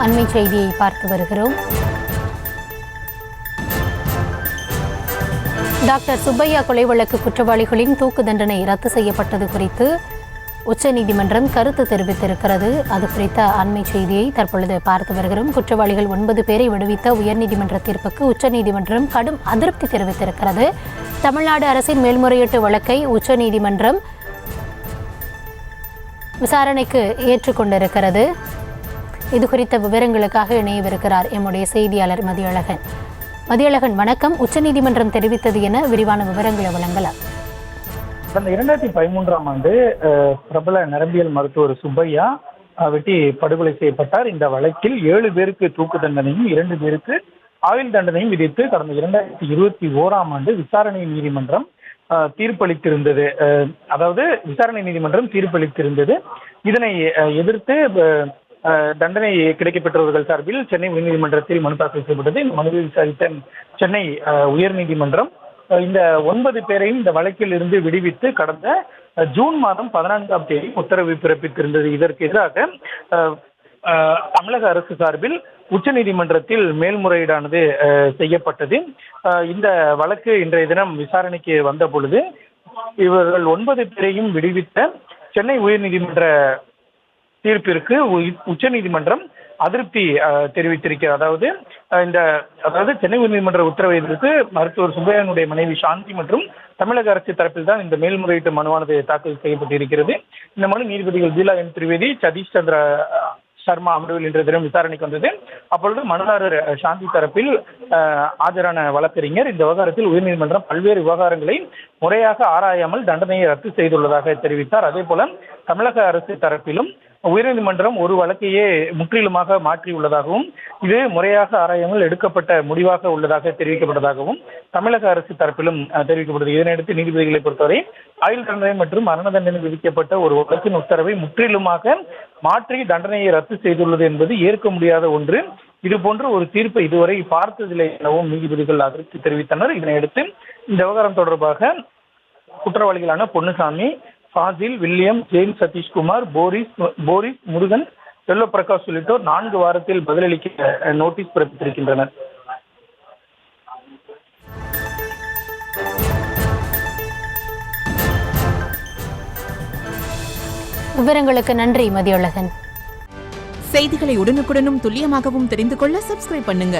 அண்மை செய்தியை பார்த்து வருகிறோம். டாக்டர் சுப்பையா கொலை வழக்கு குற்றவாளிகளின் தூக்கு தண்டனை ரத்து செய்யப்பட்டது குறித்து உச்சநீதிமன்றம் கருத்து தெரிவித்திருக்கிறது. அது குறித்த அண்மை செய்தியை தற்பொழுது பார்த்து வருகிறோம். குற்றவாளிகள் 9 பேரை விடுவித்த உயர்நீதிமன்ற தீர்ப்புக்கு உச்சநீதிமன்றம் கடும் அதிருப்தி தெரிவித்திருக்கிறது. தமிழ்நாடு அரசின் மேல்முறையீட்டு வழக்கை உச்சநீதிமன்றம் விசாரணைக்கு ஏற்றுக்கொண்டிருக்கிறது. இது குறித்த விவரங்களுக்காக இணையவிருக்கிறார் எம்முடைய செய்தியாளர் மதியழகன். மதியழகன், வணக்கம். உச்சநீதிமன்றம் தெரிவித்தது என விரிவான விவரங்களை வழங்கலாம். கடந்த 2013ஆம் ஆண்டு பிரபல நரம்பியல் மருத்துவர் சுப்பையா வெட்டி படுகொலை செய்யப்பட்டார். இந்த வழக்கில் 7 பேருக்கு தூக்கு தண்டனையும் 2 பேருக்கு ஆயுள் தண்டனையும் விதித்து கடந்த 2021ஆம் ஆண்டு விசாரணை நீதிமன்றம் தீர்ப்பளித்திருந்தது. அதாவது விசாரணை நீதிமன்றம் தீர்ப்பளித்திருந்தது. இதனை எதிர்த்து தண்டனை கிடைக்கப்பெற்றவர்கள் சார்பில் சென்னை உயர்நீதிமன்றத்தில் மனு தாக்கல் செய்யப்பட்டது. இந்த மனுவை விசாரித்த சென்னை உயர்நீதிமன்றம் இந்த 9 பேரையும் இந்த வழக்கில் இருந்து விடுவித்து கடந்த ஜூன் மாதம் 14ஆம் தேதி உத்தரவு பிறப்பித்திருந்தது. இதற்கு எதிராக தமிழக அரசு சார்பில் உச்சநீதிமன்றத்தில் மேல்முறையீடானது செய்யப்பட்டது. இந்த வழக்கு இன்றைய தினம் விசாரணைக்கு வந்த பொழுது இவர்கள் 9 பேரையும் விடுவித்த சென்னை உயர்நீதிமன்ற தீர்ப்பிற்கு உச்சநீதிமன்றம் அதிருப்தி தெரிவித்திருக்கிறது. அதாவது சென்னை உயர்நீதிமன்ற உத்தரவை எதிர்த்து மருத்துவர் சுப்பையானுடைய மனைவி சாந்தி மற்றும் தமிழக அரசு தரப்பில் தான் இந்த மேல்முறையீட்டு மனுவானது தாக்கல் செய்யப்பட்டிருக்கிறது. இந்த மனு நீதிபதிகள் பீலா என் திரிவேதி, சதீஷ் சந்திர சர்மா அமர்வில் இன்றைய தினம் விசாரணைக்கு வந்தது. அப்பொழுது மனுதாரர் சாந்தி தரப்பில் ஆஜரான வழக்கறிஞர் இந்த விவகாரத்தில் உயர்நீதிமன்றம் பல்வேறு விவகாரங்களை முறையாக ஆராயாமல் தண்டனையை ரத்து செய்துள்ளதாக தெரிவித்தார். அதே போல தமிழக அரசு தரப்பிலும் உயர்நீதிமன்றம் ஒரு வழக்கையே முற்றிலுமாக மாற்றியுள்ளதாகவும் இது முறையாக ஆராயாமல் எடுக்கப்பட்ட முடிவாக உள்ளதாக தெரிவிக்கப்பட்டதாகவும் தமிழக அரசு தரப்பிலும் தெரிவிக்கப்பட்டது. இதனையடுத்து நீதிபதிகளை பொறுத்தவரை ஆயுள் தண்டனை மற்றும் மரண தண்டனை விதிக்கப்பட்ட ஒரு வழக்கின் உத்தரவை முற்றிலுமாக மாற்றி தண்டனையை ரத்து செய்துள்ளது என்பது ஏற்க முடியாத ஒன்று. இதுபோன்ற ஒரு தீர்ப்பை இதுவரை பார்த்ததில்லை எனவும் நீதிபதிகள் அதிருப்தி தெரிவித்தனர். இதனையடுத்து இந்த விவகாரம் தொடர்பாக குற்றவாளிகளான Ponnusamy, Fazil, William, James, Sathishkumar, Boris, Murugan, Selva Prakash உள்ளிட்டோர் 4 வாரத்தில் பதிலளிக்க நோட்டீஸ் பிறப்பித்திருக்கின்றனர். விவரங்களுக்கு நன்றி மதியழகன். செய்திகளை உடனுக்குடனும் துல்லியமாகவும் தெரிந்து கொள்ள சப்ஸ்கிரைப் பண்ணுங்க.